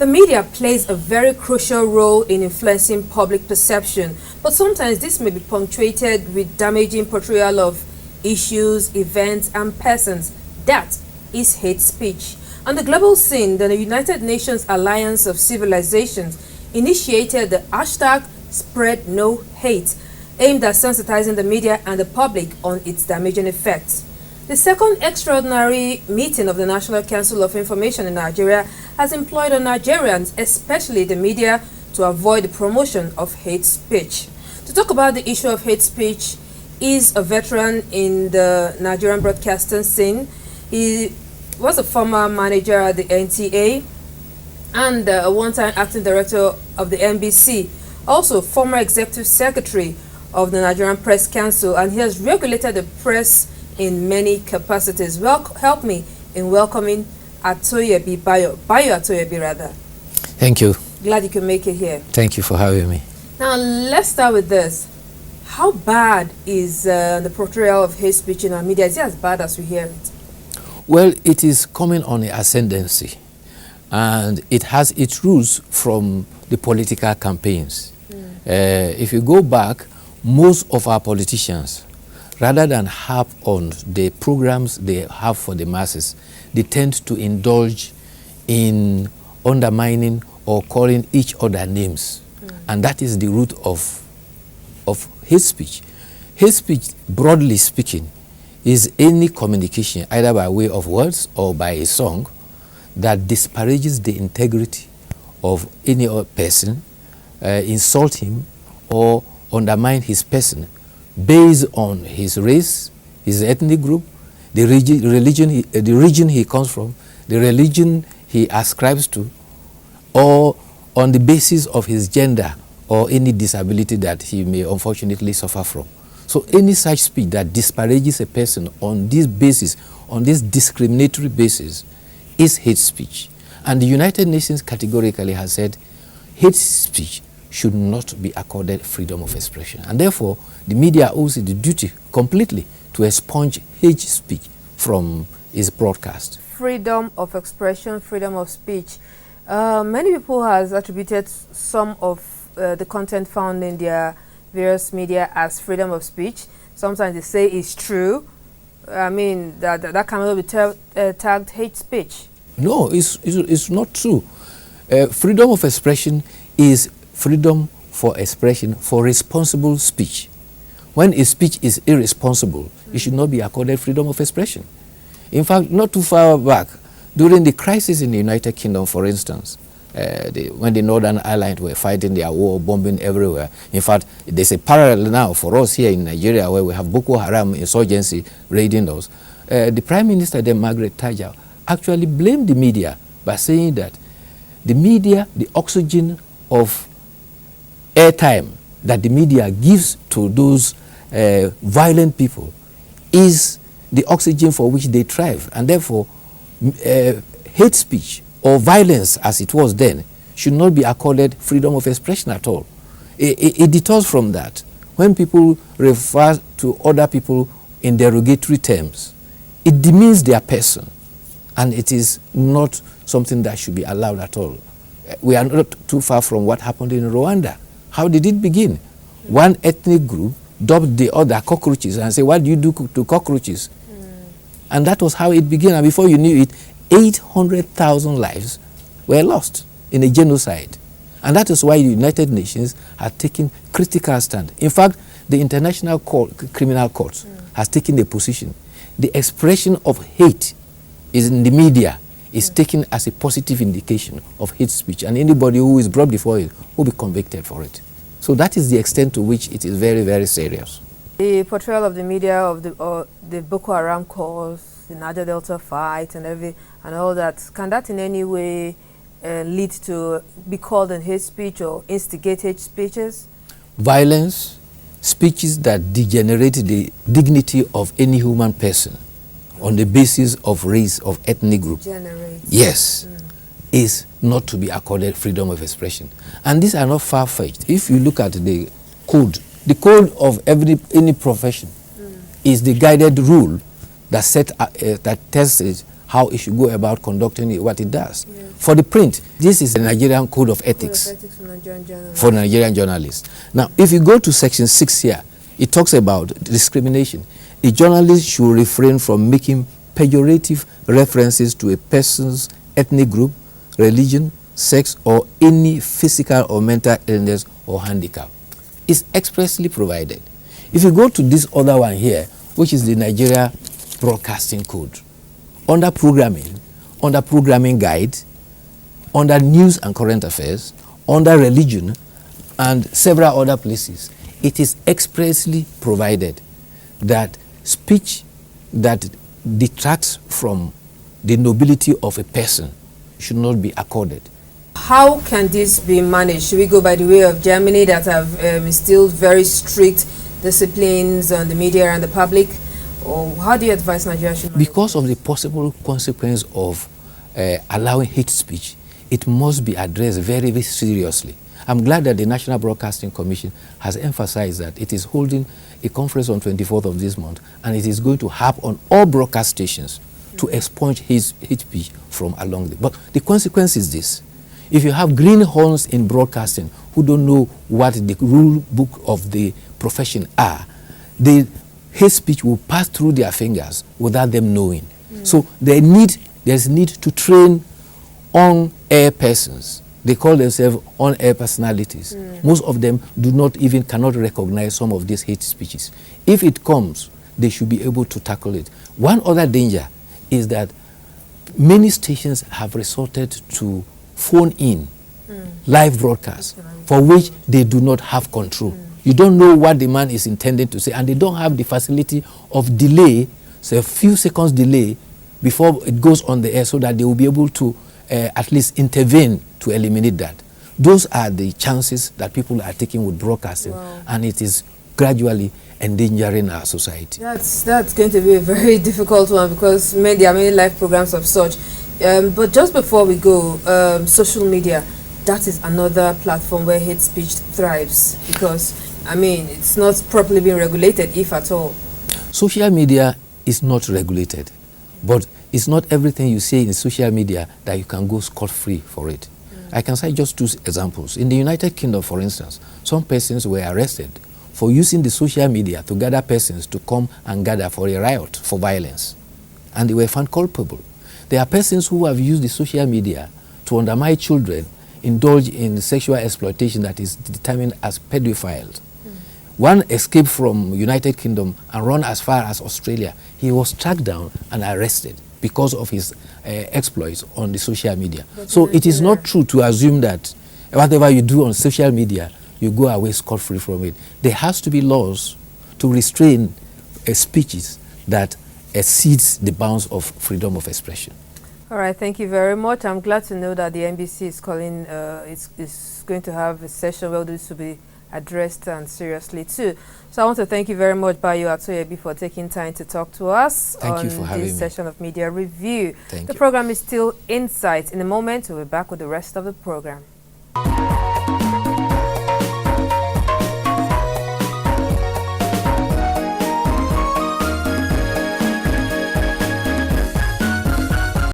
The media plays a very crucial role in influencing public perception, but sometimes this may be punctuated with damaging portrayal of issues, events, and persons. That is hate speech. On the global scene, the United Nations Alliance of Civilizations initiated the hashtag Spread No Hate, aimed at sensitizing the media and the public on its damaging effects. The second extraordinary meeting of the National Council of Information in Nigeria has employed on Nigerians, especially the media, to avoid the promotion of hate speech. To talk about the issue of hate speech is a veteran in the Nigerian broadcasting scene. He was a former manager at the NTA and a one-time acting director of the NBC, also former executive secretary of the Nigerian Press Council, and he has regulated the press in many capacities. Help me in welcoming Atoyebi, Bayo Atoyebi rather. Thank you. Glad you could make it here. Thank you for having me. Now let's start with this. How bad is the portrayal of hate speech in our media? Is it as bad as we hear it? Well, it is coming on the ascendancy, and it has its roots from the political campaigns. If you go back, most of our politicians, rather than harp on the programs they have for the masses, they tend to indulge in undermining or calling each other names. And that is the root of hate speech. Hate speech, broadly speaking, is any communication, either by way of words or by a song, that disparages the integrity of any other person, insult him, or undermine his person based on his race, his ethnic group, the region he comes from, the religion he ascribes to, or on the basis of his gender or any disability that he may unfortunately suffer from. So any such speech that disparages a person on this basis, on this discriminatory basis, is hate speech. And the United Nations categorically has said hate speech should not be accorded freedom of expression. And therefore, the media owes it the duty completely to expunge hate speech from its broadcast. Freedom of expression, freedom of speech. Many people has attributed some of the content found in their various media as freedom of speech. Sometimes they say it's true. I mean, that cannot be tagged hate speech. No, it's not true. Freedom of expression is freedom for expression for responsible speech. When a speech is irresponsible, it should not be accorded freedom of expression. In fact, not too far back, during the crisis in the United Kingdom, for instance, when the Northern Ireland were fighting their war, bombing everywhere. In fact, there's a parallel now for us here in Nigeria where we have Boko Haram insurgency raiding us. The Prime Minister then, Margaret Thatcher, actually blamed the media by saying that the media, the oxygen of airtime that the media gives to those violent people is the oxygen for which they thrive. And therefore, hate speech or violence, as it was then, should not be accorded freedom of expression at all. It deters from that. When people refer to other people in derogatory terms, it demeans their person, and it is not something that should be allowed at all. We are not too far from what happened in Rwanda. How did it begin? One ethnic group dubbed the other cockroaches and said, "What do you do to cockroaches?" And that was how it began. And before you knew it, 800,000 lives were lost in a genocide. And that is why the United Nations has taken critical stand. In fact, the International Criminal Court has taken a position. The expression of hate in the media is taken as a positive indication of hate speech, and anybody who is brought before it will be convicted for it. So that is the extent to which it is very, very serious. The portrayal of the media of the Boko Haram cause, the Niger Delta fight, and all that, can that in any way lead to be called in hate speech or instigate hate speeches? Violence, speeches that degenerate the dignity of any human person on the basis of race, of ethnic group, yes, is not to be accorded freedom of expression. And these are not far-fetched. If you look at the code of any profession is the guided rule that tells it how it should go about conducting what it does. Yes. For the print, this is the Nigerian Code of Ethics, For Nigerian journalists. Now, if you go to section 6 here, it talks about discrimination. A journalist should refrain from making pejorative references to a person's ethnic group, religion, sex, or any physical or mental illness or handicap. It's expressly provided. If you go to this other one here, which is the Nigeria Broadcasting Code, under programming guide, under news and current affairs, under religion, and several other places, it is expressly provided that speech that detracts from the nobility of a person should not be accorded. How can this be managed? Should we go by the way of Germany that have instilled very strict disciplines on the media and the public? Or how do you advise Nigeria should manage? Because of the possible consequence of allowing hate speech, it must be addressed very, very seriously. I'm glad that the National Broadcasting Commission has emphasized that it is holding a conference on 24th of this month, and it is going to harp on all broadcast stations to expunge hate speech from along the. But the consequence is this. If you have greenhorns in broadcasting who don't know what the rule book of the profession are, the hate speech will pass through their fingers without them knowing. So there's need to train on-air persons. They call themselves on-air personalities. Most of them cannot recognize some of these hate speeches. If it comes, they should be able to tackle it. One other danger is that many stations have resorted to phone in live broadcasts for which they do not have control. You don't know what the man is intending to say, and they don't have the facility of delay, so a few seconds delay before it goes on the air, so that they will be able to at least intervene to eliminate that. Those are the chances that people are taking with broadcasting, and it is gradually endangering our society. That's going to be a very difficult one, because there are many live programs of such. But just before we go, social media, that is another platform where hate speech thrives, because it's not properly being regulated, if at all. Social media is not regulated, but it's not everything you say in social media that you can go scot-free for it. I can cite just 2 examples. In the United Kingdom, for instance, some persons were arrested for using the social media to gather persons to come and gather for a riot, for violence, and they were found culpable. There are persons who have used the social media to undermine children, indulge in sexual exploitation that is determined as pedophiles. One escaped from United Kingdom and ran as far as Australia. He was tracked down and arrested because of his exploits on the social media. So it is not true to assume that whatever you do on social media, you go away scot-free from it. There has to be laws to restrain speeches that exceeds the bounds of freedom of expression. All right, thank you very much. I'm glad to know that the NBC is calling, is going to have a session where this will be addressed and seriously too. So I want to thank you very much, Bayo Atoyebi, for taking time to talk to us on this session of Media Review. The program is still Insights. In a moment, we'll be back with the rest of the program.